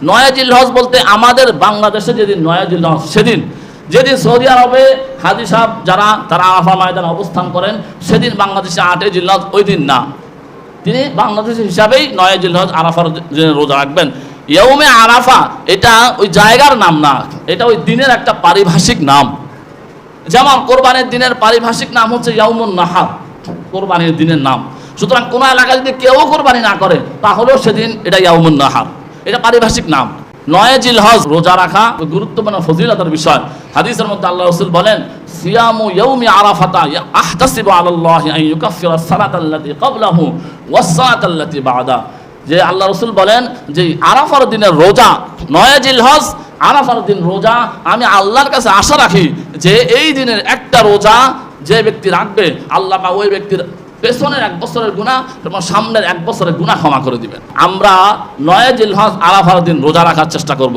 নয় জিলহজ বলতে আমাদের বাংলাদেশে যেদিন নয় জিলহজ, সেদিন যেদিন সৌদি আরবে হাজী সাহেব যারা তারা আরাফা ময়দানে অবস্থান করেন, সেদিন বাংলাদেশে 8 জিলহজ ওই দিন না, তিনি বাংলাদেশের হিসাবেই 9 জিলহজ আরাফার রোজা রাখবেন। ইয়ৌমে আরাফা এটা ওই জায়গার নাম না, এটা ওই দিনের একটা পারিভাষিক নাম। যেমন কোরবানির দিনের পারিভাষিক নাম হচ্ছে ইয়াউমুন নাহার, কোরবানির দিনের নাম। সুতরাং কোনো এলাকায় যদি কেউ কোরবানি না করে তাহলেও সেদিন এটা ইয়াউমুন নাহার, এটা পারিভাষিক নাম। 9 জিলহজ রোজা রাখা গুরুত্বপূর্ণ ফজিলতের বিষয়। হাদিসের মধ্যে আল্লাহ রাসূল বলেন, সিয়ামু ইয়াউমি আরাফাতা আহতাসিবু আলাল্লাহি আন ইউকাফিরা সালাতাল্লাতী ক্বাবলাহু ওয়াস সালাতাল্লাতী বা'দা। যে আল্লাহ রাসূল বলেন যে আরাফার দিনের রোজা, 9 জিলহজ আরাফার দিন রোজা, আমি আল্লাহর কাছে আশা রাখি যে এই দিনের একটা রোজা যে ব্যক্তি রাখবে, আল্লাহ পাক ওই ব্যক্তির পেছনের 1 বছরের গুনাহ এবং সামনের 1 বছরের গুনাহ ক্ষমা করে দিবেন। আমরা 9 জিলহজ আরাফার দিন রোজা রাখার চেষ্টা করব।